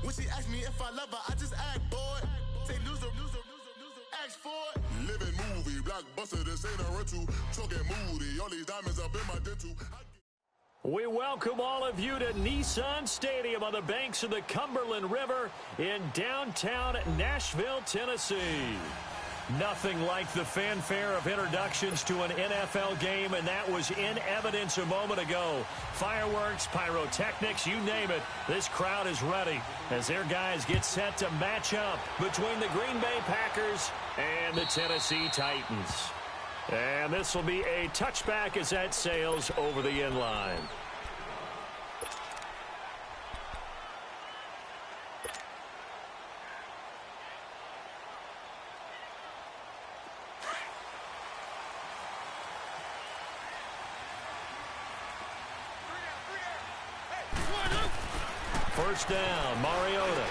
When she asked me if I love her, I just act bored. Say loser, ask for it. Living movie, blockbuster, this ain't a rental. Talking moody, all these diamonds up in my dental. We welcome all of you to Nissan Stadium on the banks of the Cumberland River in downtown Nashville, Tennessee. Nothing like the fanfare of introductions to an NFL game, and that was in evidence a moment ago. Fireworks, pyrotechnics, you name it. This crowd is ready as their guys get set to match up between the Green Bay Packers and the Tennessee Titans. And this will be a touchback as that sails over the end line. First down, Mariota.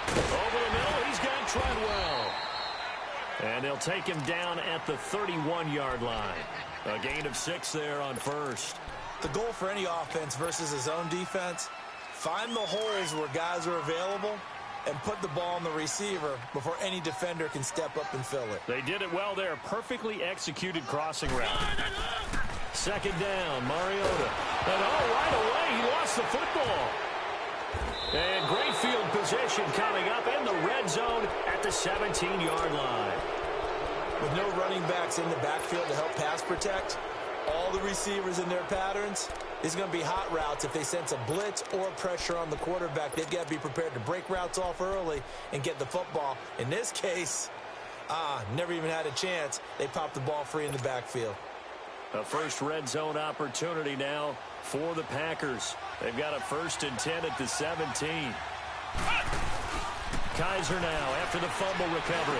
Over the middle, he's got Treadwell. And they'll take him down at the 31-yard line. A gain of 6 there on first. The goal for any offense versus his own defense, find the holes where guys are available and put the ball on the receiver before any defender can step up and fill it. They did it well there. Perfectly executed crossing route. Second down, Mariota. And right away, he lost the football. And great field position coming up in the red zone at the 17-yard line. With no running backs in the backfield to help pass protect, all the receivers in their patterns, these are going to be hot routes. If they sense a blitz or pressure on the quarterback, they've got to be prepared to break routes off early and get the football. In this case, never even had a chance. They popped the ball free in the backfield. A first red zone opportunity now for the Packers. They've got a 1st and 10 at the 17. Kaiser now after the fumble recovery.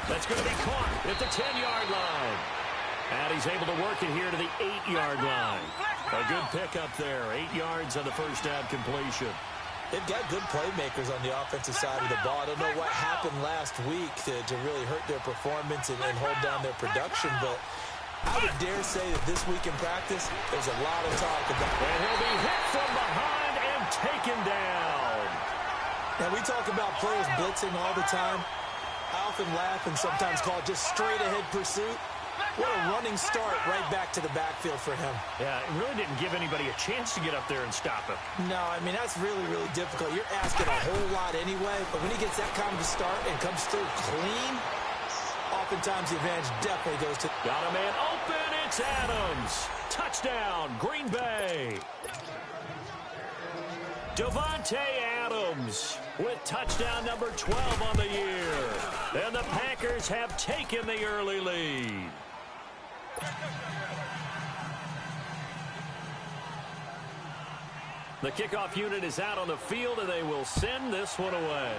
That's going to be caught at the 10-yard line. And he's able to work it here to the 8-yard line. A good pickup there. 8 yards on the first down completion. They've got good playmakers on the offensive side of the ball. I don't know what happened last week to really hurt their performance and hold down their production, but I would dare say that this week in practice, there's a lot of talk about. And he'll be hit from behind and taken down. Now, we talk about players blitzing all the time. I often laugh and sometimes call it just straight-ahead pursuit. What a running start right back to the backfield for him. Yeah, it really didn't give anybody a chance to get up there and stop him. No, I mean, that's really, really difficult. You're asking a whole lot anyway, but when he gets that kind of a start and comes through clean, oftentimes the advantage definitely goes to... Got a man open, it's Adams. Touchdown, Green Bay. Davante Adams with touchdown number 12 on the year. And the Packers have taken the early lead. The kickoff unit is out on the field, and they will send this one away.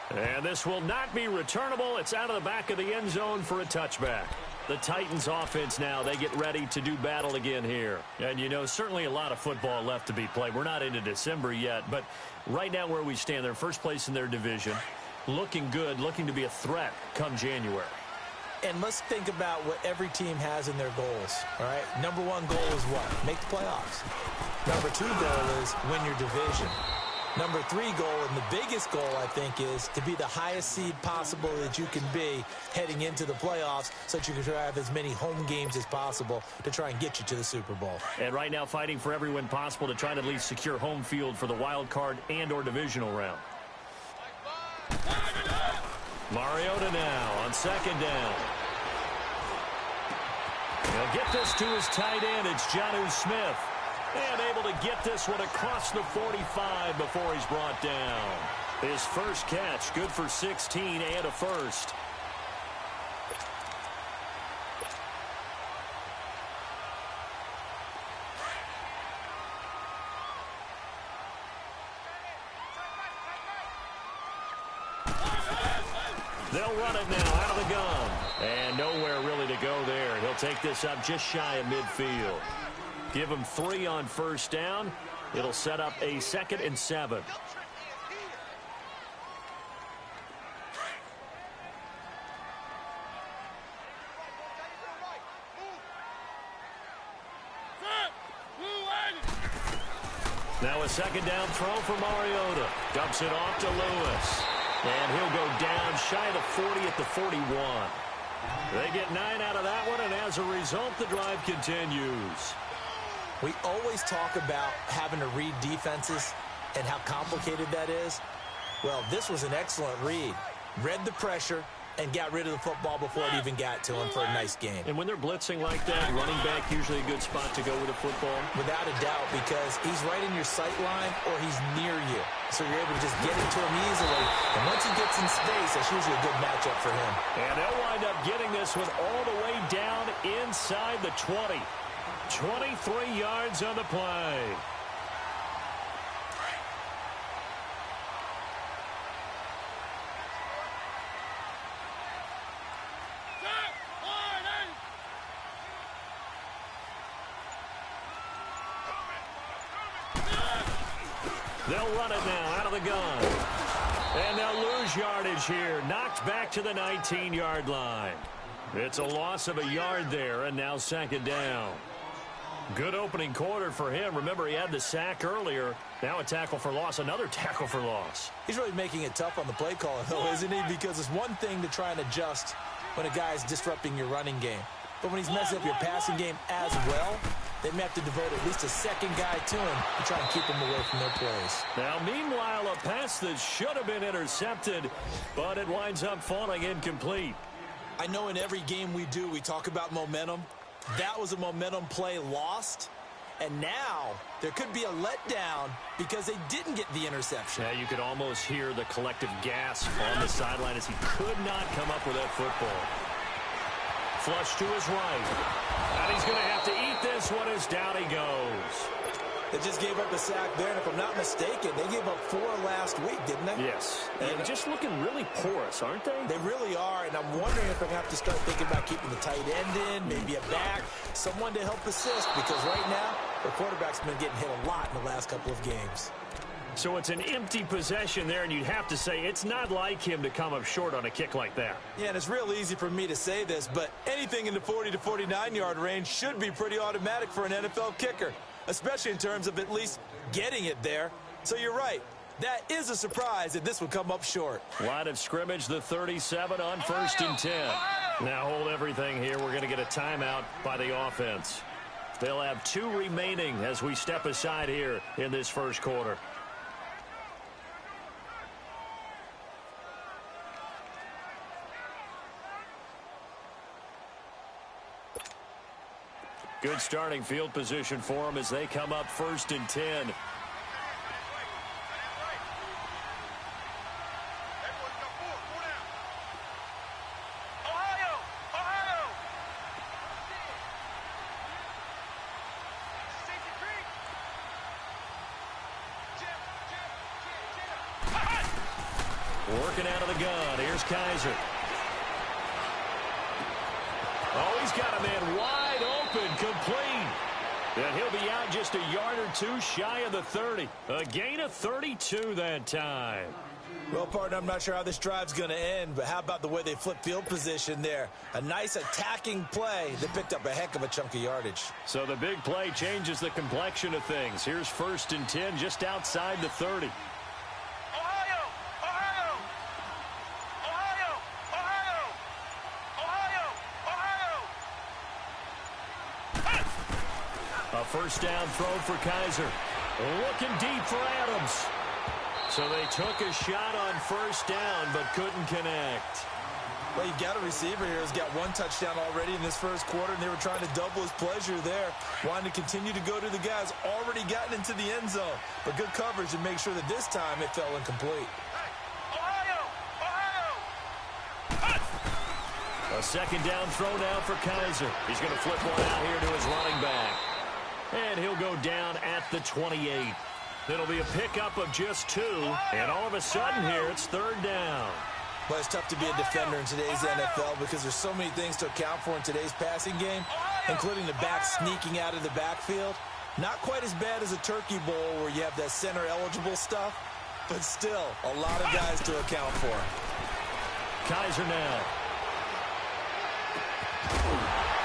And this will not be returnable. It's out of the back of the end zone for a touchback. The Titans offense now, they get ready to do battle again here. And, you know, certainly a lot of football left to be played. We're not into December yet, but right now where we stand, they're first place in their division. Looking good, looking to be a threat come January. And let's think about what every team has in their goals, all right? Number 1 goal is what? Make the playoffs. Number 2 goal is win your division. Number 3 goal, and the biggest goal, I think, is to be the highest seed possible that you can be heading into the playoffs so that you can have as many home games as possible to try and get you to the Super Bowl. And right now fighting for every win possible to try to at least secure home field for the wild card and or divisional round. Mariota now on second down. He'll get this to his tight end. It's Jonnu Smith. And able to get this one across the 45 before he's brought down. His first catch, good for 16 and a first. They'll run it now out of the gun. And nowhere really to go there. He'll take this up just shy of midfield. Give him 3 on first down. It'll set up a 2nd and 7. Now a second down throw for Mariota. Dumps it off to Lewis. And he'll go down shy of the 40 at the 41. They get 9 out of that one, and as a result, the drive continues. We always talk about having to read defenses and how complicated that is. Well, this was an excellent read. Read the pressure and got rid of the football before it even got to him for a nice game. And when they're blitzing like that, running back usually a good spot to go with the football? Without a doubt, because he's right in your sight line or he's near you. So you're able to just get into him easily. And once he gets in space, that's usually a good matchup for him. And they'll wind up getting this one all the way down inside the 20. 23 yards on the play. They'll run it now out of the gun. And they'll lose yardage here. Knocked back to the 19-yard line. It's a loss of a yard there, and now second down. Good opening quarter for him. Remember, he had the sack earlier. Now a tackle for loss, another tackle for loss. He's really making it tough on the play caller, though, isn't he? Because it's one thing to try and adjust when a guy's disrupting your running game. But when he's messing up your passing game as well, they may have to devote at least a second guy to him to try and keep him away from their plays. Now, meanwhile, a pass that should have been intercepted, but it winds up falling incomplete. I know in every game we do, we talk about momentum. That was a momentum play lost. And now there could be a letdown because they didn't get the interception. Yeah, you could almost hear the collective gasp on the sideline as he could not come up with that football. Flush to his right. And he's going to have to eat this one as down he goes. They just gave up a sack there, and if I'm not mistaken, they gave up 4 last week, didn't they? Yes. And just looking really porous, aren't they? They really are, and I'm wondering if they're going to have to start thinking about keeping the tight end in, maybe a back, someone to help assist, because right now, their quarterback's been getting hit a lot in the last couple of games. So it's an empty possession there, and you'd have to say it's not like him to come up short on a kick like that. Yeah, and it's real easy for me to say this, but anything in the 40 to 49-yard range should be pretty automatic for an NFL kicker, especially in terms of at least getting it there. So you're right. That is a surprise that this would come up short. Line of scrimmage, the 37 on 1st and 10. Now hold everything here. We're going to get a timeout by the offense. They'll have 2 remaining as we step aside here in this first quarter. Good starting field position for them as they come up 1st and 10. Working out of the gun. Here's Kaiser. Oh, he's got a man wide open, complete. And he'll be out just a yard or 2 shy of the 30. A gain of 32 that time. Well, partner, I'm not sure how this drive's going to end, but how about the way they flip field position there? A nice attacking play that picked up a heck of a chunk of yardage. So the big play changes the complexion of things. Here's 1st and 10 just outside the 30. A first down throw for Kaiser. Looking deep for Adams. So they took a shot on 1st down, but couldn't connect. Well, you've got a receiver here who's got 1 touchdown already in this first quarter, and they were trying to double his pleasure there, wanting to continue to go to the guys already gotten into the end zone. But good coverage to make sure that this time it fell incomplete. A second down throw now for Kaiser. He's going to flip one out here to his running back. And he'll go down at the 28. It'll be a pickup of just 2. And all of a sudden here, it's 3rd down. But it's tough to be a defender in today's NFL because there's so many things to account for in today's passing game, including the back sneaking out of the backfield. Not quite as bad as a turkey bowl where you have that center-eligible stuff, but still a lot of guys to account for. Kaiser now.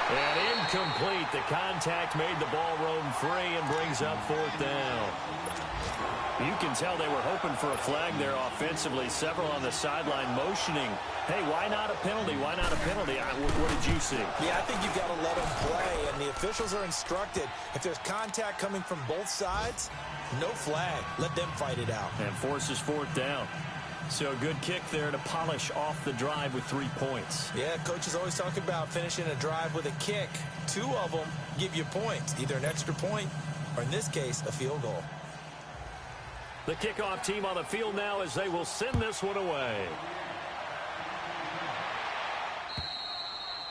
And incomplete. The contact made the ball roam free and brings up 4th down. You can tell they were hoping for a flag there offensively. Several on the sideline motioning, hey, why not a penalty? Why not a penalty? What did you see? Yeah, I think you've got to let them play, and the officials are instructed. If there's contact coming from both sides, no flag. Let them fight it out. And forces fourth down. So a good kick there to polish off the drive with 3 points. Yeah, coaches always talk about finishing a drive with a kick. 2 of them give you points, either an extra point or, in this case, a field goal. The kickoff team on the field now as they will send this one away.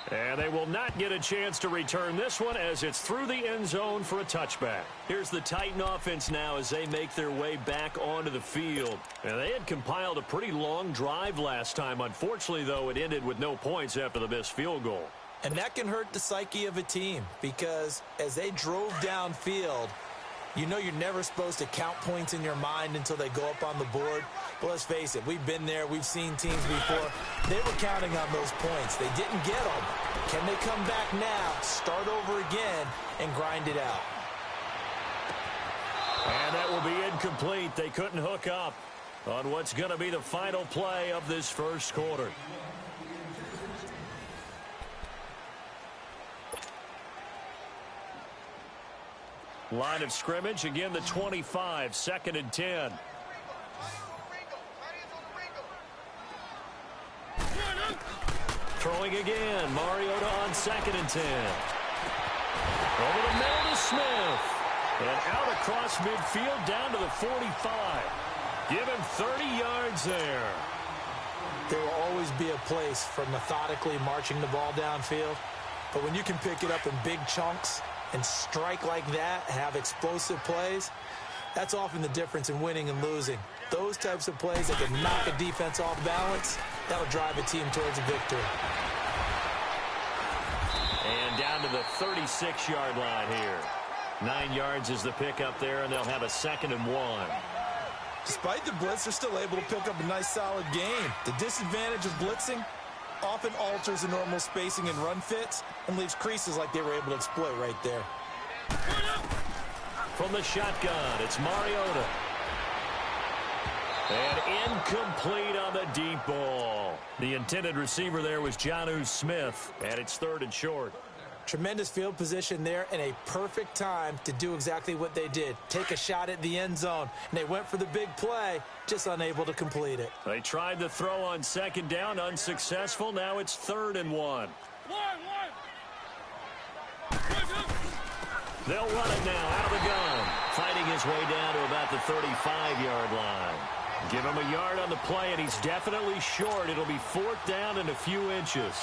And they will not get a chance to return this one as it's through the end zone for a touchback. Here's the Titan offense now as they make their way back onto the field. And they had compiled a pretty long drive last time. Unfortunately, though, it ended with no points after the missed field goal. And that can hurt the psyche of a team because as they drove downfield, you know you're never supposed to count points in your mind until they go up on the board. But let's face it, we've been there. We've seen teams before. They were counting on those points. They didn't get them. Can they come back now, start over again, and grind it out? And that will be incomplete. They couldn't hook up on what's going to be the final play of this first quarter. Line of scrimmage, again the 25, 2nd and 10. Throwing again, Mariota on 2nd and 10. Over the middle to Smith. And out across midfield down to the 45. Give him 30 yards there. There will always be a place for methodically marching the ball downfield. But when you can pick it up in big chunks and strike like that, have explosive plays, that's often the difference in winning and losing. Those types of plays that can knock a defense off balance, that'll drive a team towards a victory. And down to the 36-yard line here. 9 yards is the pickup there, and they'll have a 2nd and 1. Despite the blitz, they're still able to pick up a nice, solid gain. The disadvantage of blitzing often alters the normal spacing and run fits and leaves creases like they were able to exploit right there. From the shotgun, it's Mariota. And incomplete on the deep ball. The intended receiver there was Jonnu Smith, and it's 3rd and short. Tremendous field position there and a perfect time to do exactly what they did. Take a shot at the end zone. And they went for the big play, just unable to complete it. They tried the throw on 2nd down, unsuccessful. Now it's 3rd and 1. They'll run it now out of the gun. Fighting his way down to about the 35-yard line. Give him a yard on the play, and he's definitely short. It'll be 4th down and a few inches.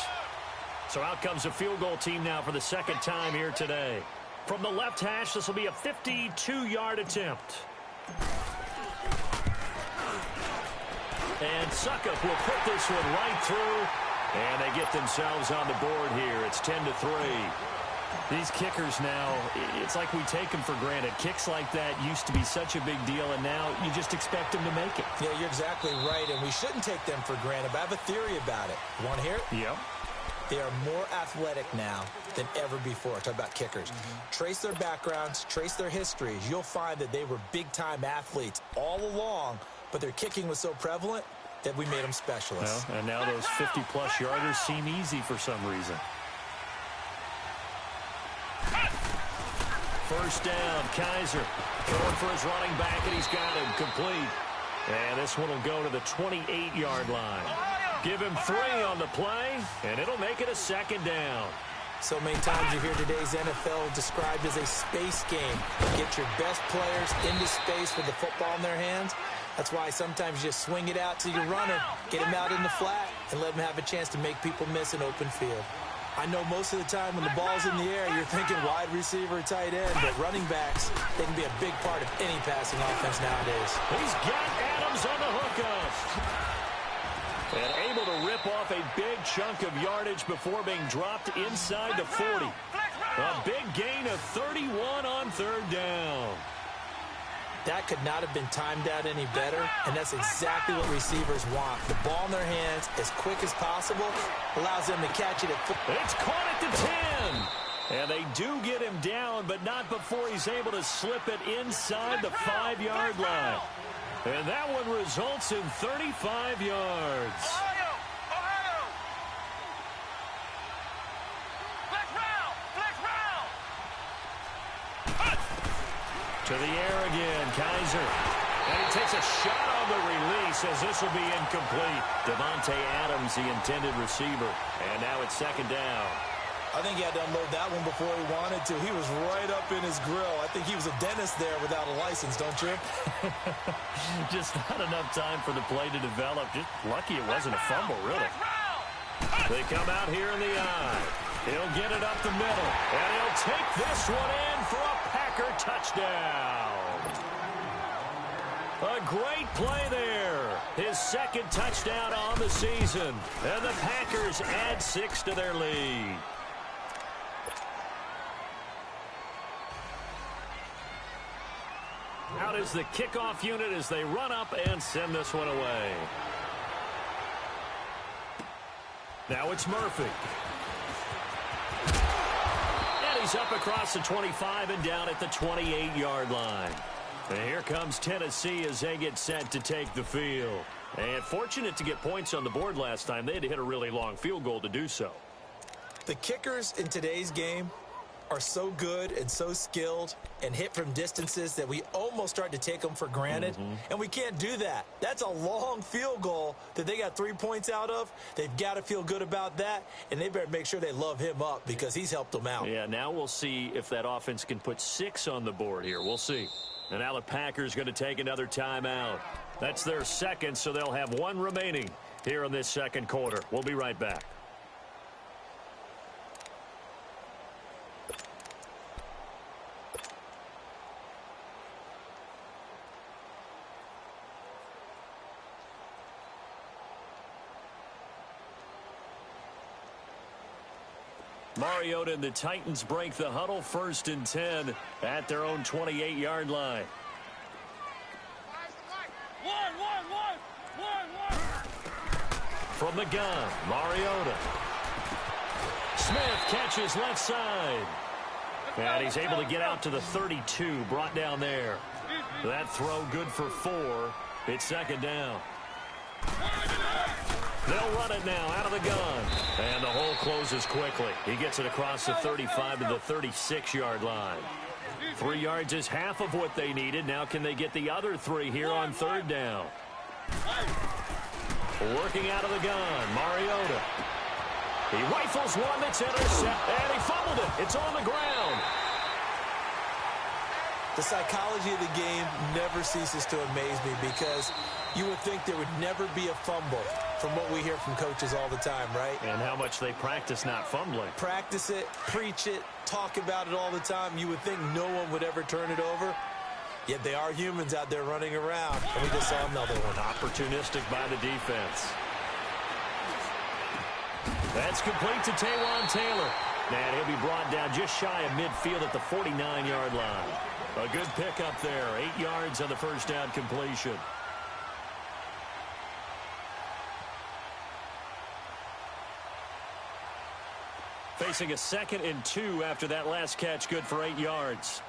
So out comes the field goal team now for the 2nd time here today. From the left hash, this will be a 52-yard attempt. And Suckup will put this one right through, and they get themselves on the board here. It's 10-3. These kickers now, it's like we take them for granted. Kicks like that used to be such a big deal, and now you just expect them to make it. Yeah, you're exactly right, and we shouldn't take them for granted. But I have a theory about it. You want to hear it? Yep. They are more athletic now than ever before. Talk about kickers. Trace their backgrounds, trace their histories. You'll find that they were big-time athletes all along, but their kicking was so prevalent that we made them specialists. Well, and now those 50-plus yarders seem easy for some reason. First down, Kaiser going for his running back, and he's got him complete. And this one will go to the 28-yard line. Give him 3 on the play, and it'll make it a 2nd down. So many times you hear today's NFL described as a space game. Get your best players into space with the football in their hands. That's why sometimes you just swing it out to your runner, get him out in the flat, and let him have a chance to make people miss an open field. I know most of the time when the ball's in the air, you're thinking wide receiver, tight end, but running backs, they can be a big part of any passing offense nowadays. He's got Adams on the hookup. And able to rip off a big chunk of yardage before being dropped inside the 40. A big gain of 31 on 3rd down. That could not have been timed out any better, and that's exactly what receivers want. The ball in their hands as quick as possible allows them to catch it at It's caught at the 10. And they do get him down, but not before he's able to slip it inside the 5-yard line. And that one results in 35 yards. To the air again, Kaiser. And he takes a shot on the release as this will be incomplete. Devontae Adams, the intended receiver. And now it's second down. I think he had to unload that one before he wanted to. He was right up in his grill. I think he was a dentist there without a license, don't you? Just not enough time for the play to develop. Just lucky it wasn't a fumble, really. They come out here in the eye. He'll get it up the middle, and he'll take this one in for a Packer touchdown. A great play there. His second touchdown on the season, and the Packers add 6 to their lead. Out is the kickoff unit as they run up and send this one away. Now it's Murphy. And he's up across the 25 and down at the 28-yard line. And here comes Tennessee as they get set to take the field. And fortunate to get points on the board last time. They had to hit a really long field goal to do so. The kickers in today's game are so good and so skilled and hit from distances that we almost start to take them for granted. And we can't do that. That's a long field goal that they got 3 points out of. They've got to feel good about that, and they better make sure they love him up because he's helped them out. Yeah, now we'll see if that offense can put 6 on the board here. We'll see. And now the Packers going to take another timeout. That's their second, so they'll have 1 remaining here in this second quarter. We'll be right back. Mariota and the Titans break the huddle, 1st and 10 at their own 28-yard line. From the gun, Mariota. Smith catches left side. And he's able to get out to the 32, brought down there. That throw good for 4. It's second down. They'll run it now out of the gun. And the hole closes quickly. He gets it across the 35 to the 36-yard line. 3 yards is half of what they needed. Now can they get the other 3 here on 3rd down? Working out of the gun, Mariota. He rifles one that's intercepted, and he fumbled it. It's on the ground. The psychology of the game never ceases to amaze me because you would think there would never be a fumble from what we hear from coaches all the time, right? And how much they practice not fumbling. Practice it, preach it, talk about it all the time. You would think no one would ever turn it over. Yet they are humans out there running around. And we just saw another one. Opportunistic by the defense. That's complete to Taywan Taylor. And he'll be brought down just shy of midfield at the 49-yard line. A good pickup there. 8 yards on the first down completion. Facing a 2nd and 2 after that last catch, good for 8 yards.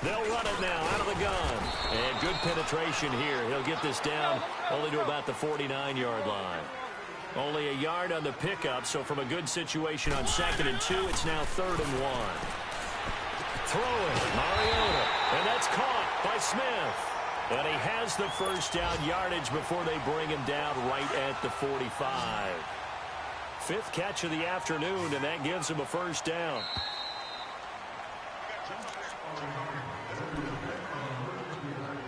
They'll run it now out of the gun. And good penetration here. He'll get this down only to about the 49-yard line. Only a yard on the pickup, so from a good situation on 2nd and 2, it's now 3rd and 1. Throwing, Mariota, and that's caught by Smith. And he has the first down yardage before they bring him down right at the 45. 5th catch of the afternoon, and that gives him a first down.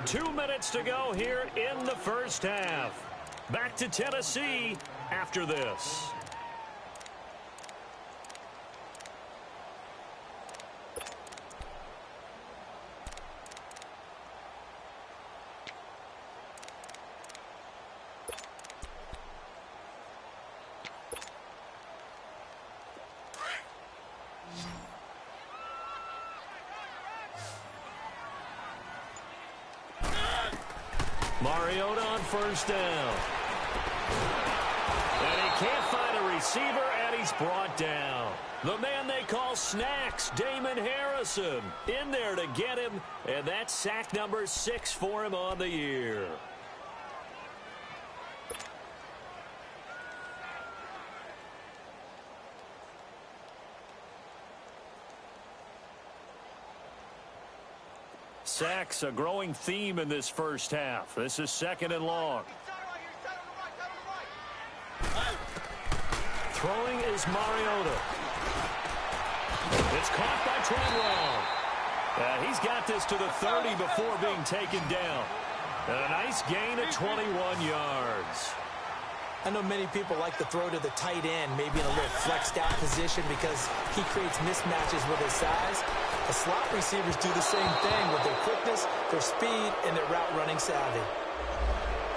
Two minutes to go here in the first half. Back to Tennessee after this. Mariota on first down. And he can't find a receiver, and he's brought down. The man they call Snacks, Damon Harrison, in there to get him, and that's sack number 6 for him on the year. Sacks, a growing theme in this first half. This is 2nd and long. Throwing is Mariota. It's caught by Trenwell. He's got this to the 30 before being taken down. A nice gain of 21 yards. I know many people like to throw to the tight end, maybe in a little flexed out position because he creates mismatches with his size. The slot receivers do the same thing with their quickness, their speed, and their route running savvy.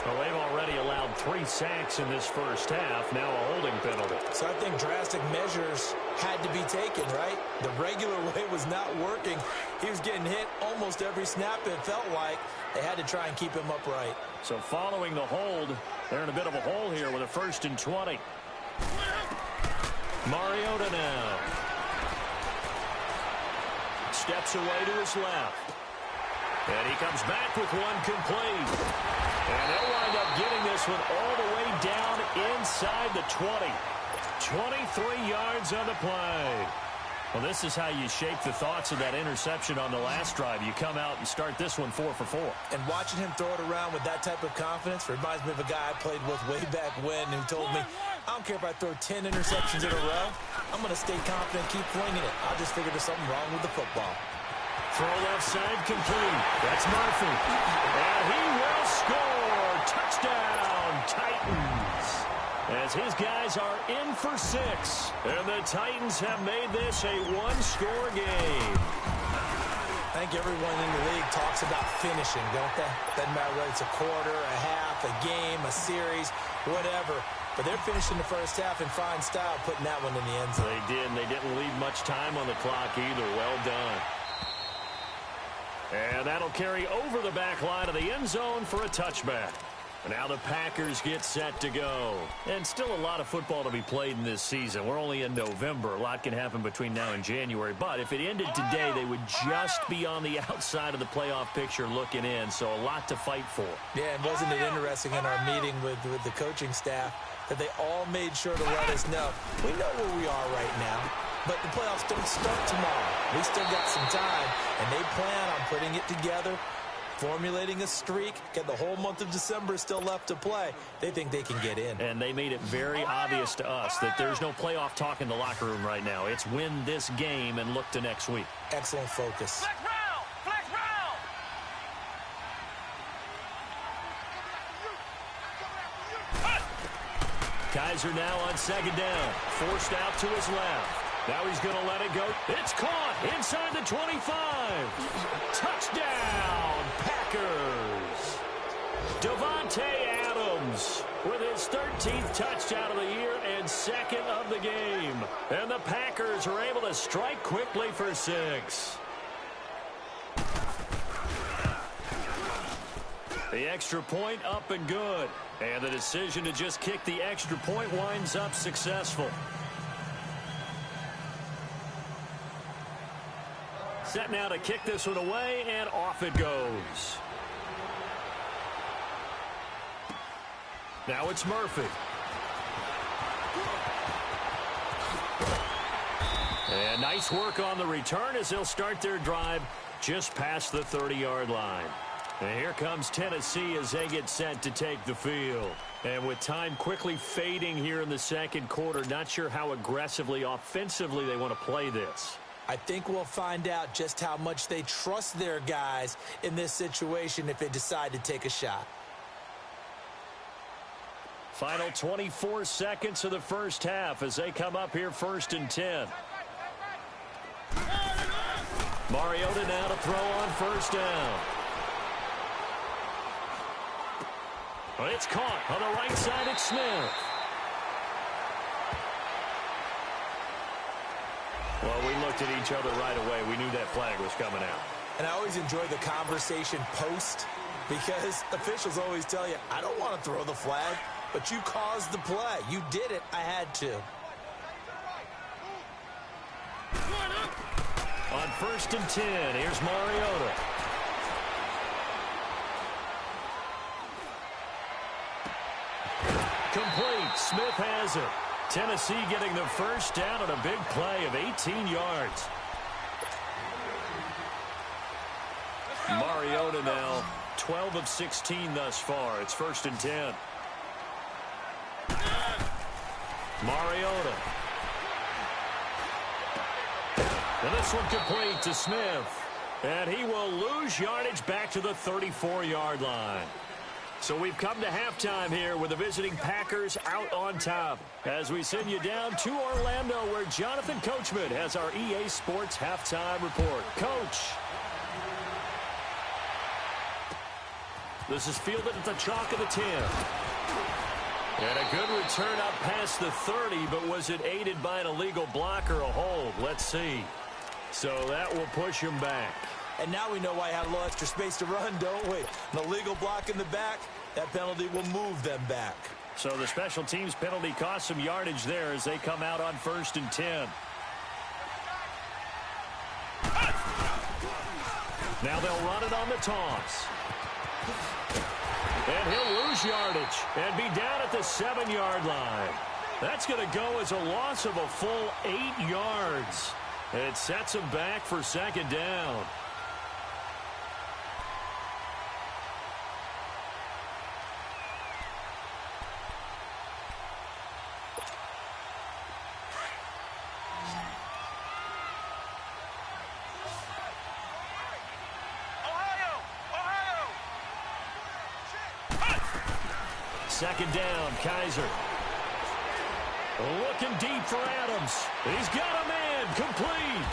Well, they've already allowed 3 sacks in this first half, now a holding penalty. So I think drastic measures had to be taken, right? The regular way was not working. He was getting hit almost every snap, it felt like. They had to try and keep him upright. So following the hold, they're in a bit of a hole here with a 1st and 20. Mariota now. Steps away to his left. And he comes back with one complete. And they'll wind up getting this one all the way down inside the 20. 23 yards on the play. Well, this is how you shape the thoughts of that interception on the last drive. You come out and start this one 4 for 4. And watching him throw it around with that type of confidence reminds me of a guy I played with way back when who told me, I don't care if I throw 10 interceptions in a row. I'm going to stay confident, keep flinging it. I'll just figure there's something wrong with the football. Throw left side complete. That's Murphy. And he will score. Touchdown, Titans. As his guys are in for 6. And the Titans have made this a one-score game. I think everyone in the league talks about finishing, don't they? Doesn't matter whether it's a quarter, a half, a game, a series, whatever. But they're finishing the first half in fine style, putting that one in the end zone. They did, and they didn't leave much time on the clock either. Well done. And that'll carry over the back line of the end zone for a touchback. Now the Packers get set to go. And still a lot of football to be played in this season. We're only in November. A lot can happen between now and January. But if it ended today, they would just be on the outside of the playoff picture looking in. So a lot to fight for. Yeah, and wasn't it interesting in our meeting with the coaching staff that they all made sure to let us know, we know where we are right now, but the playoffs don't start tomorrow. We still got some time, and they plan on putting it together, formulating a streak, get the whole month of December still left to play. They think they can get in. And they made it very obvious to us that there's no playoff talk in the locker room right now. It's win this game and look to next week. Excellent focus. Flex round! Flex round! Kaiser now on 2nd down. Forced out to his left. Now he's going to let it go. It's caught inside the 25. Touchdown, Packers. Davante Adams with his 13th touchdown of the year and 2nd of the game. And the Packers are able to strike quickly for 6. The extra point up and good. And the decision to just kick the extra point winds up successful. Set now to kick this one away, and off it goes. Now it's Murphy. And nice work on the return as they'll start their drive just past the 30-yard line. And here comes Tennessee as they get set to take the field. And with time quickly fading here in the second quarter, not sure how aggressively, offensively they want to play this. I think we'll find out just how much they trust their guys in this situation if they decide to take a shot. Final 24 seconds of the first half as they come up here 1st and 10. Mariota now to throw on 1st down. Well, it's caught on the right side. It's Smith. Well, we looked at each other right away. We knew that flag was coming out. And I always enjoy the conversation post because officials always tell you, I don't want to throw the flag. but you caused the play. You did it. I had to. On 1st and 10, here's Mariota. Complete. Smith has it. Tennessee getting the first down on a big play of 18 yards. Mariota now 12 of 16 thus far. It's 1st and 10. Mariota. And this one complete to Smith. And he will lose yardage back to the 34-yard line. So we've come to halftime here with the visiting Packers out on top. As we send you down to Orlando, where Jonathan Coachman has our EA Sports halftime report. Coach. This is fielded at the chalk of the 10. And a good return up past the 30, but was it aided by an illegal block or a hold? Let's see. So that will push him back. And now we know why he had a little extra space to run, don't we? An illegal block in the back, that penalty will move them back. So the special teams penalty cost some yardage there as they come out on 1st and 10. Now they'll run it on the toss. And he'll lose yardage and be down at the 7-yard line. That's going to go as a loss of a full 8 yards. It sets him back for 2nd down. Second down, Kaiser. Looking deep for Adams. He's got a man, complete.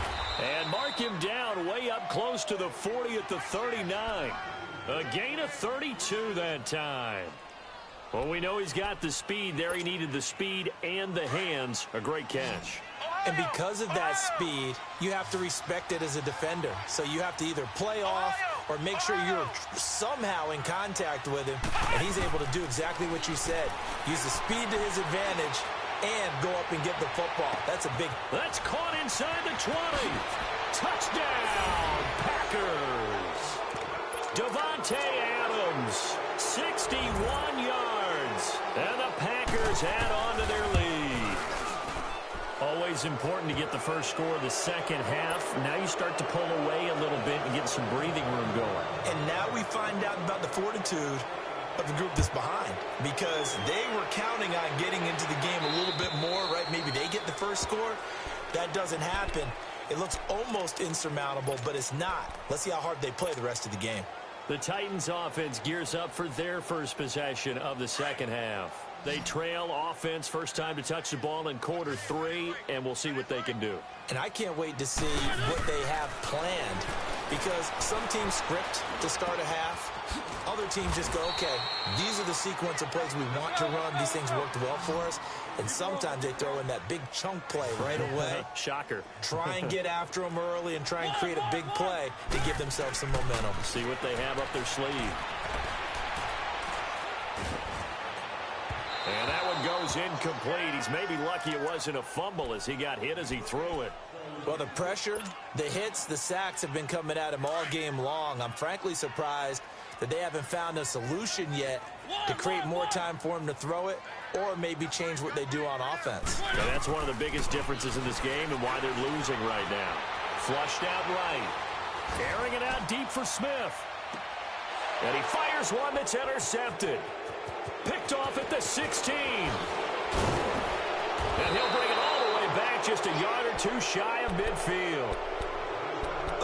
And mark him down way up close to the 40 at the 39. A gain of 32 that time. Well, we know he's got the speed there. He needed the speed and the hands. A great catch. And because of that speed, you have to respect it as a defender. So you have to either play off or make sure you're somehow in contact with him. And he's able to do exactly what you said. Use the speed to his advantage and go up and get the football. That's a big... That's caught inside the 20. Touchdown, Packers. Davante Adams, 61 yards. And the Packers add on to their lead. Always important to get the first score of the second half. Now you start to pull away a little bit and get some breathing room going. And now we find out about the fortitude of the group that's behind, because they were counting on getting into the game a little bit more, right? Maybe they get the first score. That doesn't happen. It looks almost insurmountable, but it's not. Let's see how hard they play the rest of the game. The Titans offense gears up for their first possession of the second half. They trail offense, first time to touch the ball in quarter 3, and we'll see what they can do. And I can't wait to see what they have planned, because some teams script to start a half. Other teams just go, okay, these are the sequence of plays we want to run. These things worked well for us. And sometimes they throw in that big chunk play right away. Shocker. Try and get after them early and try and create a big play to give themselves some momentum. See what they have up their sleeve. And that one goes incomplete. He's maybe lucky it wasn't a fumble as he got hit as he threw it. Well, the pressure, the hits, the sacks have been coming at him all game long. I'm frankly surprised that they haven't found a solution yet to create more time for him to throw it or maybe change what they do on offense. And that's one of the biggest differences in this game and why they're losing right now. Flushed out right. Airing it out deep for Smith. And he fires one that's intercepted. Picked off at the 16. And he'll bring it all the way back, just a yard or two shy of midfield.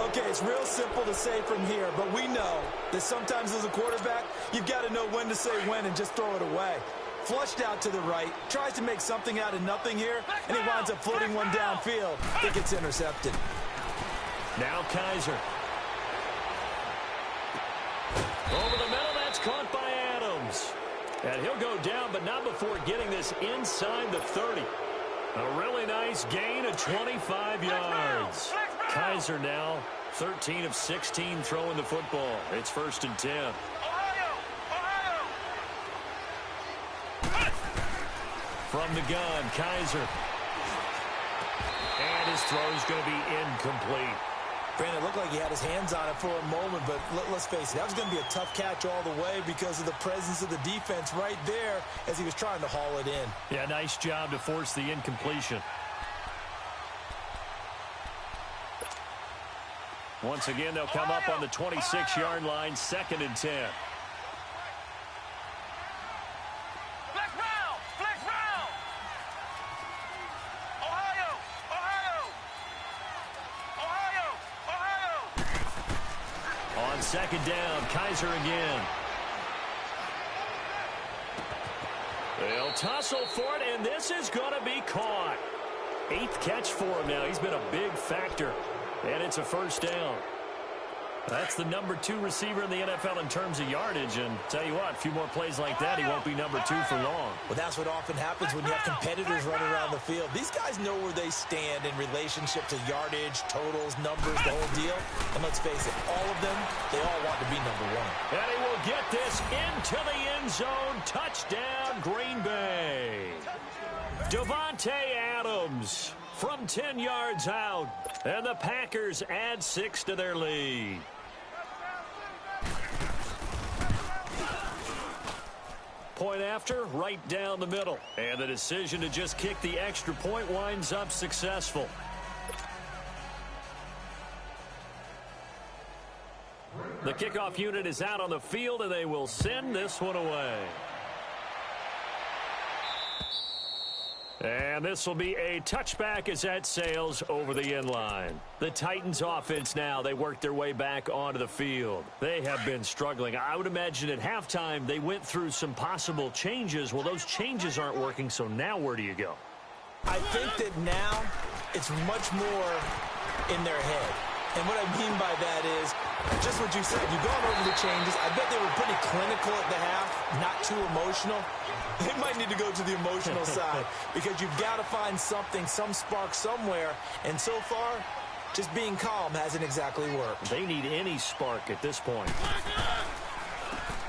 Okay, it's real simple to say from here, but we know that sometimes as a quarterback, you've got to know when to say when and just throw it away. Flushed out to the right, tries to make something out of nothing here, and he winds up floating one downfield. I think it's intercepted. Now Kaiser. Over the middle, that's caught by Adams. And he'll go down, but not before getting this inside the 30. A really nice gain of 25 yards. Kaiser now 13 of 16 throwing the football. It's 1st and 10. From the gun, Kaiser. And his throw is going to be incomplete. Brandon, it looked like he had his hands on it for a moment, but let's face it, that was going to be a tough catch all the way because of the presence of the defense right there as he was trying to haul it in. Yeah, nice job to force the incompletion. Once again, they'll come up on the 26-yard line, 2nd and 10. On 2nd down, Kaiser again. They'll tussle for it, and this is going to be caught. 8th catch for him now. He's been a big factor. And it's a 1st down. That's the number 2 receiver in the NFL in terms of yardage. And tell you what, a few more plays like that, he won't be number 2 for long. Well, that's what often happens when you have competitors running around the field. These guys know where they stand in relationship to yardage, totals, numbers, the whole deal. And let's face it, all of them, they all want to be number 1. And he will get this into the end zone. Touchdown, Green Bay. Davante Adams from 10 yards out. And the Packers add 6 to their lead. Point after, right down the middle. And the decision to just kick the extra point winds up successful. The kickoff unit is out on the field, and they will send this one away. And this will be a touchback as that sails over the end line. The Titans offense now, they work their way back onto the field. They have been struggling. I would imagine at halftime they went through some possible changes. Well, those changes aren't working, so now where do you go? I think that now it's much more in their head. And what I mean by that is just what you said. You've gone over the changes. I bet they were pretty clinical at the half, not too emotional. They might need to go to the emotional side because you've got to find something, some spark somewhere. And so far, just being calm hasn't exactly worked. They need any spark at this point.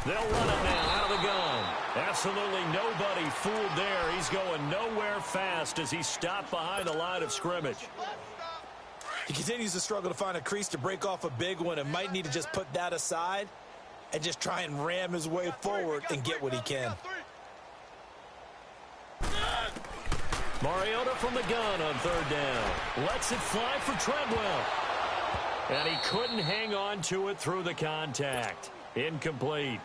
They'll run it now out of the gun. Absolutely nobody fooled there. He's going nowhere fast as he stopped behind the line of scrimmage. He continues to struggle to find a crease to break off a big one and might need to just put that aside and just try and ram his way forward and get what he can. Mariota from the gun on 3rd down. Lets it fly for Treadwell. And he couldn't hang on to it through the contact. Incomplete.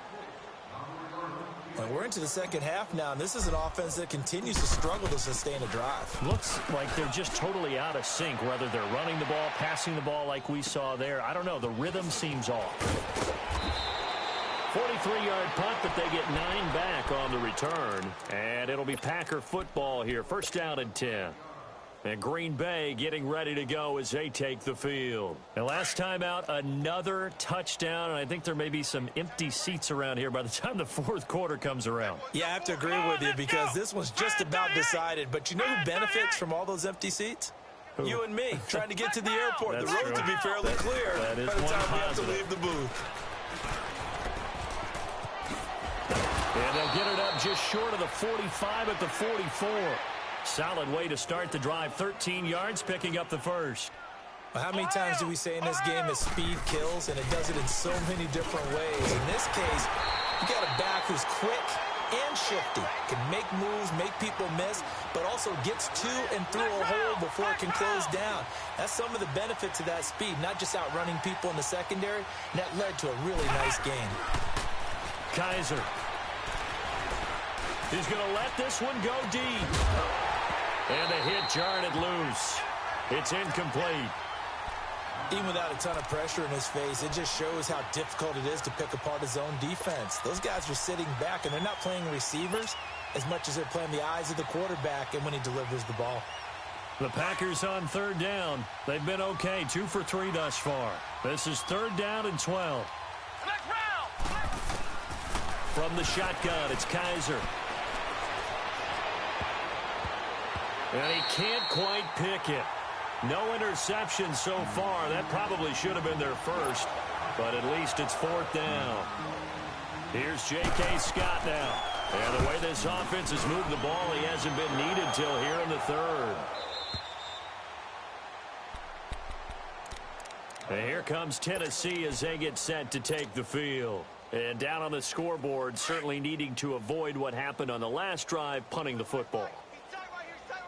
And we're into the second half now, and this is an offense that continues to struggle to sustain a drive. Looks like they're just totally out of sync, whether they're running the ball, passing the ball like we saw there. I don't know. The rhythm seems off. 43-yard punt, but they get 9 back on the return. And it'll be Packer football here. 1st down and 10. And Green Bay getting ready to go as they take the field. And last time out, another touchdown. And I think there may be some empty seats around here by the time the 4th quarter comes around. Yeah, I have to agree with you because this one's just about decided. But you know who benefits from all those empty seats? Who? You and me, trying to get to the airport. The road to be fairly clear by the time positive. we have to leave the booth. And they'll get it up just short of the 45 at the 44. Solid way to start the drive. 13 yards, picking up the first. Well, how many times do we say in this game that speed kills, and it does it in so many different ways? In this case, you got a back who's quick and shifty, can make moves, make people miss, but also gets to and through a hole before it can close down. That's some of the benefits of that speed, not just outrunning people in the secondary, and that led to a really nice game. Kaiser. He's going to let this one go deep. And the hit jarred it loose. It's incomplete. Even without a ton of pressure in his face, it just shows how difficult it is to pick apart his own defense. Those guys are sitting back, and they're not playing receivers as much as they're playing the eyes of the quarterback and when he delivers the ball. The Packers on 3rd down. They've been okay, 2 for 3 thus far. This is 3rd down and 12. From the shotgun, it's Kaiser. And he can't quite pick it. No interception so far. That probably should have been their first, but at least it's 4th down. Here's J.K. Scott now. And the way this offense has moved the ball, he hasn't been needed till here in the third. And here comes Tennessee as they get set to take the field. And down on the scoreboard, certainly needing to avoid what happened on the last drive, punting the football.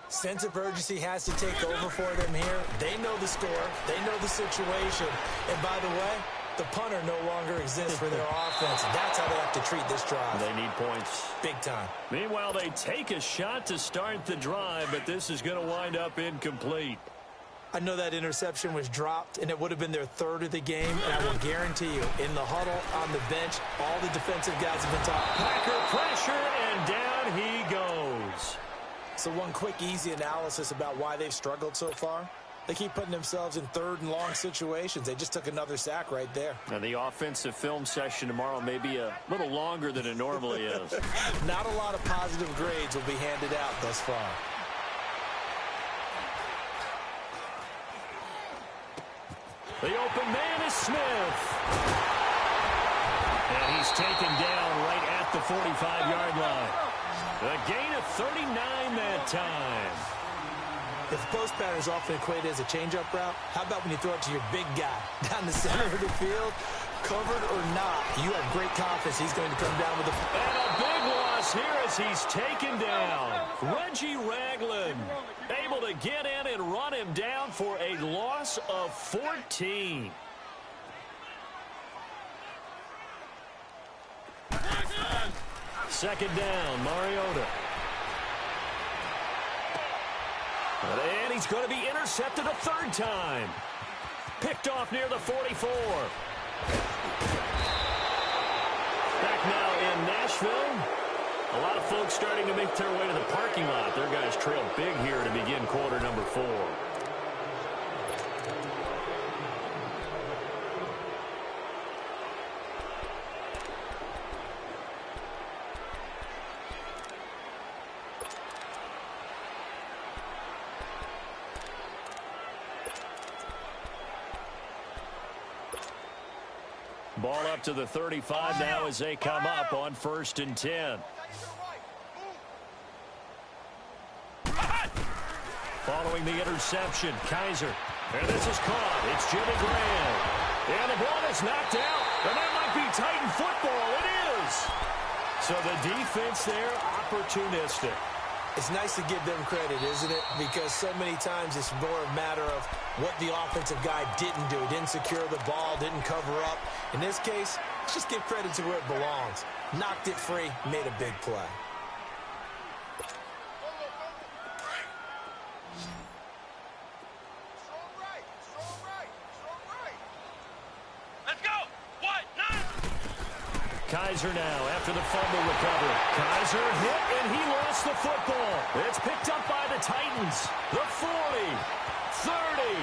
Sense of urgency has to take over for them here. They know the score. They know the situation. And by the way, the punter no longer exists for their offense. That's how they have to treat this drive. They need points. Big time. Meanwhile, they take a shot to start the drive, but this is going to wind up incomplete. I know that interception was dropped, and it would have been their third of the game, and I will guarantee you, in the huddle, on the bench, all the defensive guys have been talking. Packer pressure, and down he goes. So one quick, easy analysis about why they've struggled so far. They keep putting themselves in third and long situations. They just took another sack right there. And the offensive film session tomorrow may be a little longer than it normally is. Not a lot of positive grades will be handed out thus far. The open man is Smith. And he's taken down right at the 45-yard line. A gain of 39 that time. If the post pattern is often equated as a change-up route, how about when you throw it to your big guy down the center of the field? Covered or not, you have great confidence he's going to come down with a... And a big loss here as he's taken down. Reggie Ragland able to get in and run him down for a loss of 14. Second down, Mariota. And he's going to be intercepted a third time. Picked off near the 44. Back now in Nashville. A lot of folks starting to make their way to the parking lot. Their guys trail big here to begin quarter number 4. Ball up to the 35 now as they come up on 1st and 10. Following the interception, Kaiser. And this is caught. It's Jimmy Graham. And the ball is knocked out. And that might be Titan football. It is. So the defense there, opportunistic. It's nice to give them credit, isn't it? Because so many times it's more a matter of what the offensive guy didn't do. Didn't secure the ball, didn't cover up. In this case, let's just give credit to where it belongs. Knocked it free, made a big play. Let's go. What? Nine. Kaiser now after the fumble recovery. Kaiser hit, and he lost the football. It's picked up by the Titans. The 40, 30,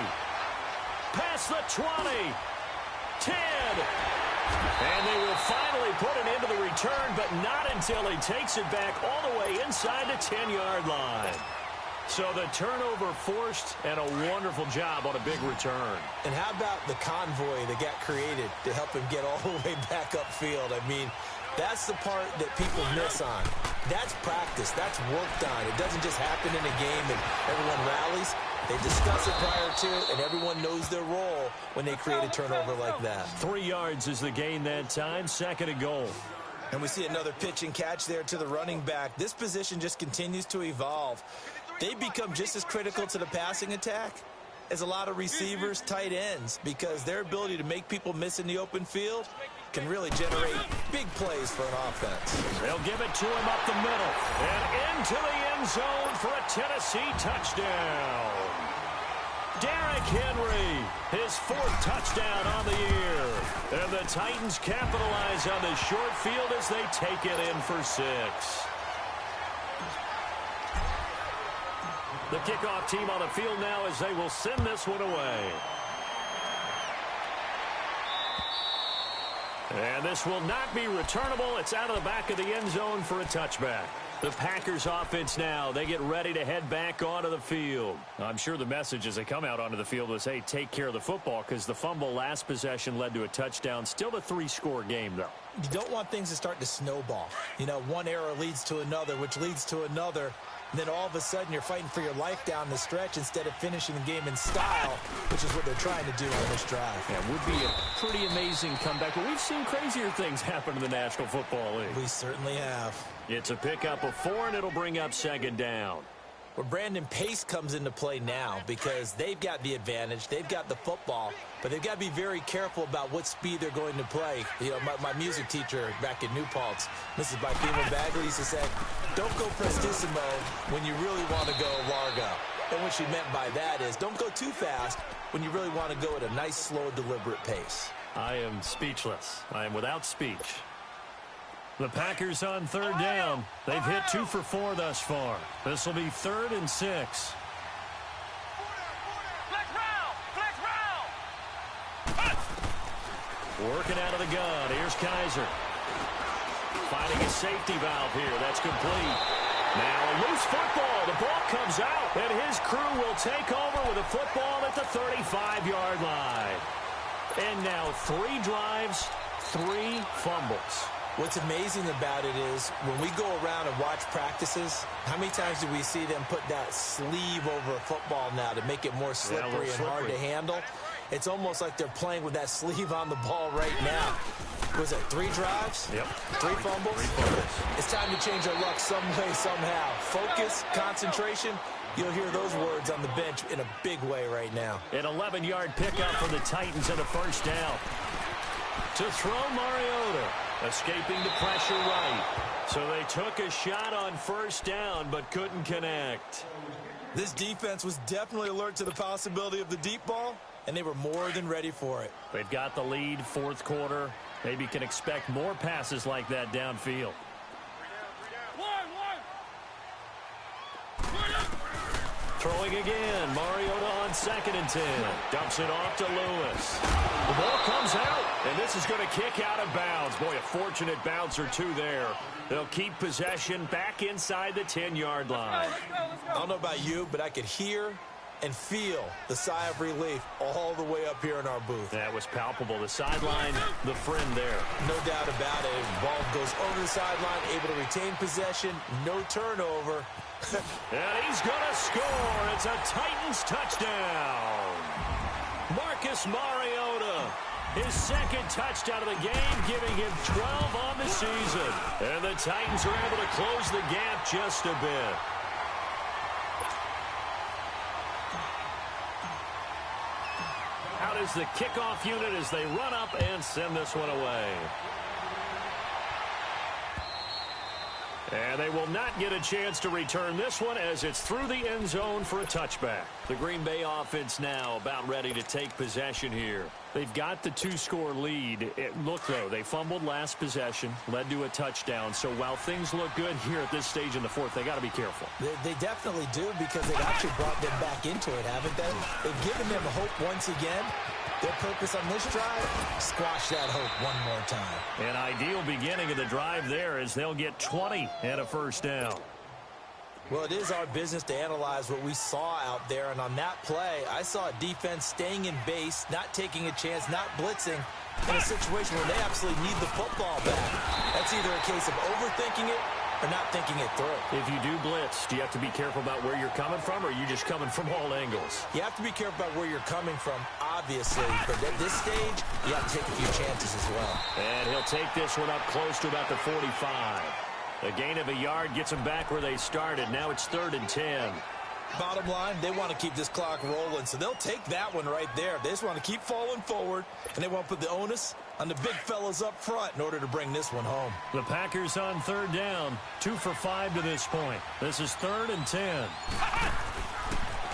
past the 20, 10. And they will finally put it into the return, but not until he takes it back all the way inside the 10-yard line. So the turnover forced, and a wonderful job on a big return. And how about the convoy that got created to help him get all the way back upfield? I mean, that's the part that people miss on. That's practice. That's worked on. It doesn't just happen in a game and everyone rallies. They discuss it prior to, and everyone knows their role when they create a turnover like that. 3 yards is the gain that time, 2nd and goal. And we see another pitch and catch there to the running back. This position just continues to evolve. They become just as critical to the passing attack as a lot of receivers, tight ends, because their ability to make people miss in the open field can really generate big plays for an offense. They'll give it to him up the middle and into the end zone for a Tennessee touchdown. Derrick Henry, his 4th touchdown on the year. And the Titans capitalize on the short field as they take it in for 6. The kickoff team on the field now as they will send this one away. And this will not be returnable. It's out of the back of the end zone for a touchback. The Packers offense now. They get ready to head back onto the field. I'm sure the message as they come out onto the field was, hey, take care of the football, because the fumble last possession led to a touchdown. Still a 3-score game, though. You don't want things to start to snowball. You know, one error leads to another, which leads to another. And then all of a sudden you're fighting for your life down the stretch instead of finishing the game in style, which is what they're trying to do on this drive. Yeah, it would be a pretty amazing comeback, but we've seen crazier things happen in the National Football League. We certainly have. It's a pickup of 4, and it'll bring up second down. Well, Brandon, pace comes into play now because they've got the advantage. They've got the football, but they've got to be very careful about what speed they're going to play. You know, my music teacher back in New Paltz, Mrs. Bifema Bagley, used to say, don't go prestissimo when you really want to go largo. And what she meant by that is don't go too fast when you really want to go at a nice, slow, deliberate pace. I am speechless. I am without speech. The Packers on third down. They've hit 2 for 4 thus far. This will be 3rd and 6. Flex round! Flex round! Working out of the gun. Here's Kaiser. Finding a safety valve here. That's complete. Now a loose football. The ball comes out, and his crew will take over with a football at the 35-yard line. And now 3 drives, 3 fumbles. What's amazing about it is when we go around and watch practices, how many times do we see them put that sleeve over a football now to make it more slippery and hard to handle? It's almost like they're playing with that sleeve on the ball right now. Was it 3 drives? Yep. 3 fumbles? 3 fumbles. It's time to change our luck some way, somehow. Focus, concentration. You'll hear those words on the bench in a big way right now. An 11-yard pickup for the Titans and a first down. To throw, Mariota, escaping the pressure right. So they took a shot on first down but couldn't connect. This defense was definitely alert to the possibility of the deep ball, and they were more than ready for it. They've got the lead, 4th quarter. Maybe can expect more passes like that downfield. Throwing again. Mariota on 2nd and 10. Dumps it off to Lewis. The ball comes out, and this is going to kick out of bounds. Boy, a fortunate bounce or 2 there. They'll keep possession back inside the 10-yard line. I don't know about you, but I could hear and feel the sigh of relief all the way up here in our booth. That was palpable. The sideline, the friend there. No doubt about it. Ball goes over the sideline, able to retain possession, no turnover. And he's going to score. It's a Titans touchdown. Marcus Mariota, his 2nd touchdown of the game, giving him 12 on the season. And the Titans are able to close the gap just a bit. Out is the kickoff unit as they run up and send this one away. And they will not get a chance to return this one as it's through the end zone for a touchback. The Green Bay offense now about ready to take possession here. They've got the 2-score lead. Look, though, they fumbled last possession, led to a touchdown. So while things look good here at this stage in the 4th, they got to be careful. They definitely do, because they've actually brought them back into it, haven't they? They've given them hope once again. Their purpose on this drive, squash that hope one more time. An ideal beginning of the drive there as they'll get 20 and a first down. Well, it is our business to analyze what we saw out there, and on that play, I saw a defense staying in base, not taking a chance, not blitzing, in a situation where they absolutely need the football back. That's either a case of overthinking it or not thinking it through. If you do blitz, do you have to be careful about where you're coming from, or are you just coming from all angles? You have to be careful about where you're coming from, obviously, but at this stage, you have to take a few chances as well. And he'll take this one up close to about the 45. A gain of a yard gets them back where they started. Now it's 3rd and 10. Bottom line, they want to keep this clock rolling, so they'll take that one right there. They just want to keep falling forward, and they want to put the onus on the big fellas up front in order to bring this one home. The Packers on 3rd down, 2 for 5 to this point. This is 3rd and 10.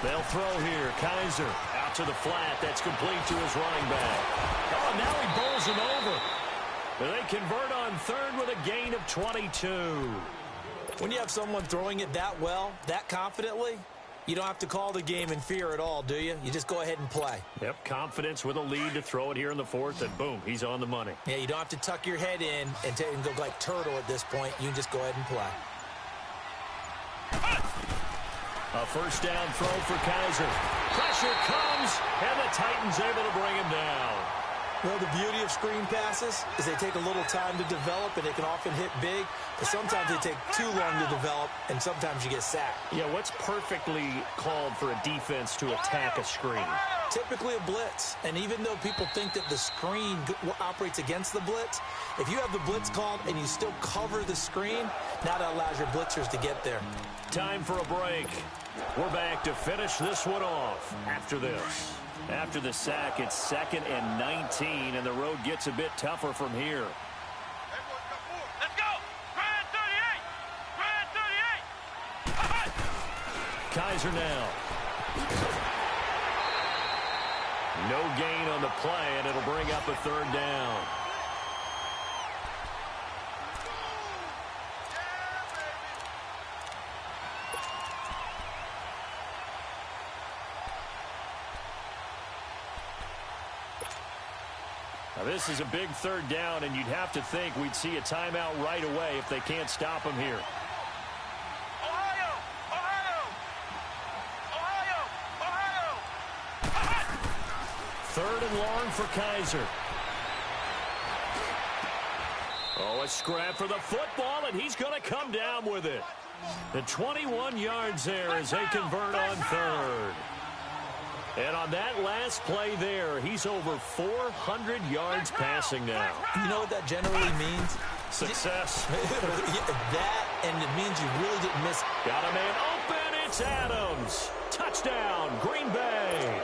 They'll throw here. Kaiser out to the flat. That's complete to his running back. Oh, now he bowls him over. They convert on 3rd with a gain of 22. When you have someone throwing it that well, that confidently, you don't have to call the game in fear at all, do you? You just go ahead and play. Yep, confidence with a lead to throw it here in the 4th, and boom, he's on the money. Yeah, you don't have to tuck your head in and go like turtle at this point. You can just go ahead and play. A first down throw for Kaiser. Pressure comes, and the Titans able to bring him down. Well, the beauty of screen passes is they take a little time to develop, and they can often hit big, but sometimes they take too long to develop, and sometimes you get sacked. Yeah, what's perfectly called for a defense to attack a screen? Typically a blitz, and even though people think that the screen operates against the blitz, if you have the blitz called and you still cover the screen, now that allows your blitzers to get there. Time for a break. We're back to finish this one off after this. After the sack, it's 2nd and 19, and the road gets a bit tougher from here. Let's go! Grand 38! Grand 38! Kaiser now. No gain on the play, and it'll bring up a 3rd down. Now, this is a big 3rd down, and you'd have to think we'd see a timeout right away if they can't stop him here. Ohio! Ohio! Ohio! Ohio! 3rd and long for Kaiser. Oh, a scrap for the football, and he's going to come down with it. The 21 yards there as they convert on 3rd. And on that last play there, he's over 400 yards passing now. You know what that generally means? Success. That, and it means you really didn't miss. Got a man open. It's Adams. Touchdown, Green Bay.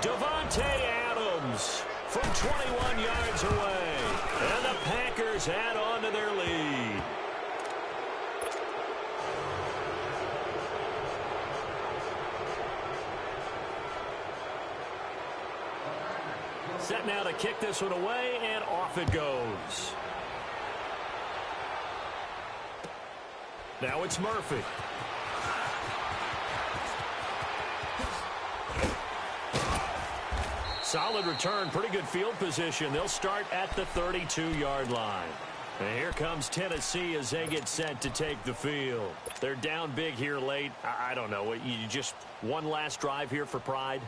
Devontae Adams from 21 yards away. And the Packers add on to their lead. Set now to kick this one away, and off it goes. Now it's Murphy. Solid return, pretty good field position. They'll start at the 32-yard line. And here comes Tennessee as they get set to take the field. They're down big here late. I don't know. You just one last drive here for pride?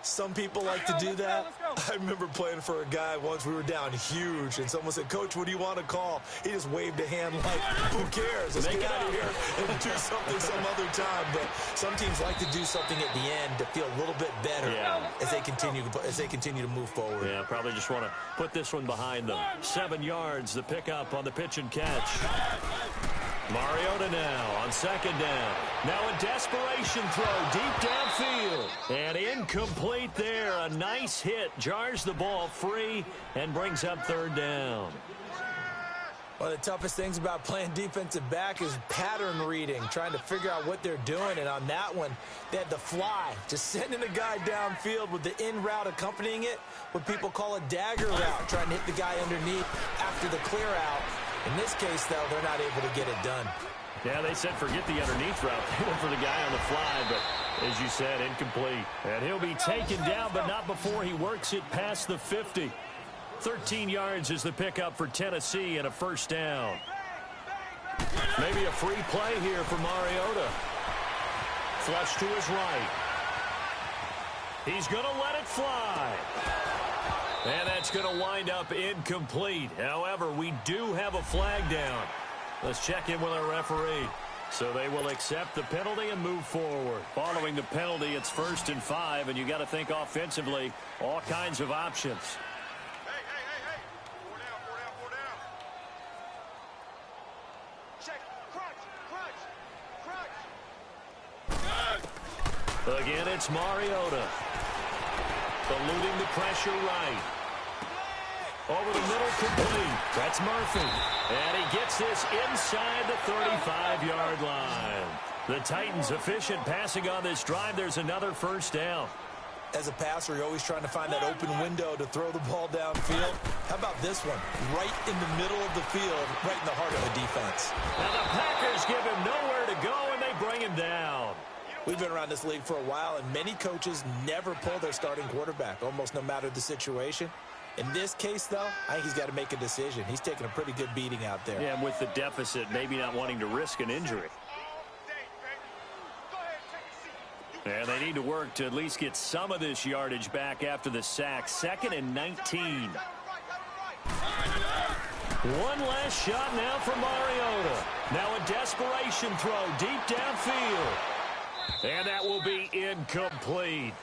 Some people like to do that. I remember playing for a guy once. We were down huge, and someone said, "Coach, what do you want to call?" He just waved a hand like, "Who cares? Let's get out of here and do something some other time." But some teams like to do something at the end to feel a little bit better as they continue to move forward. Yeah, probably just want to put this one behind them. 7 yards, the pickup on the pitch and catch. Mariota now on 2nd down. Now a desperation throw deep downfield. And incomplete there. A nice hit. Jars the ball free and brings up 3rd down. One of the toughest things about playing defensive back is pattern reading, trying to figure out what they're doing. And on that one, they had the fly, just sending the guy downfield with the in route accompanying it, what people call a dagger route, trying to hit the guy underneath after the clear out. In this case, though, they're not able to get it done. Yeah, they said forget the underneath route. They went for the guy on the fly, but as you said, incomplete. And he'll be taken down, but not before he works it past the 50. 13 yards is the pickup for Tennessee and a 1st down. Maybe a free play here for Mariota. Flush to his right. He's going to let it fly. And that's going to wind up incomplete. However, we do have a flag down. Let's check in with our referee. So they will accept the penalty and move forward. Following the penalty, it's 1st and 5, and you got to think offensively, all kinds of options. Hey! 4 down. Check. Crunch. Again, it's Mariota. Eluding the pressure right. Over the middle, complete. That's Murphy. And he gets this inside the 35-yard line. The Titans efficient passing on this drive. There's another 1st down. As a passer, you're always trying to find that open window to throw the ball downfield. How about this one? Right in the middle of the field, right in the heart of the defense. And the Packers give him nowhere to go, and they bring him down. We've been around this league for a while, and many coaches never pull their starting quarterback, almost no matter the situation. In this case, though, I think he's got to make a decision. He's taking a pretty good beating out there. Yeah, and with the deficit, maybe not wanting to risk an injury. And they need to work to at least get some of this yardage back after the sack. 2nd and 19. One last shot now from Mariota. Now a desperation throw deep downfield. And that will be incomplete.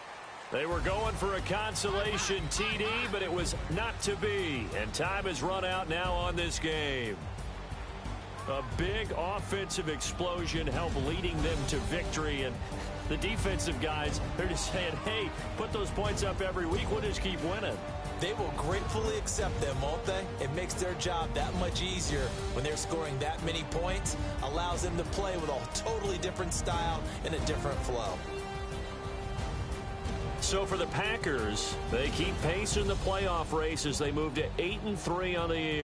They were going for a consolation TD, but it was not to be. And time has run out now on this game. A big offensive explosion helped leading them to victory. And the defensive guys, they're just saying, hey, put those points up every week. We'll just keep winning. They will gratefully accept them, won't they? It makes their job that much easier when they're scoring that many points. Allows them to play with a totally different style and a different flow. So for the Packers, they keep pace in the playoff race as they move to 8-3 on the year.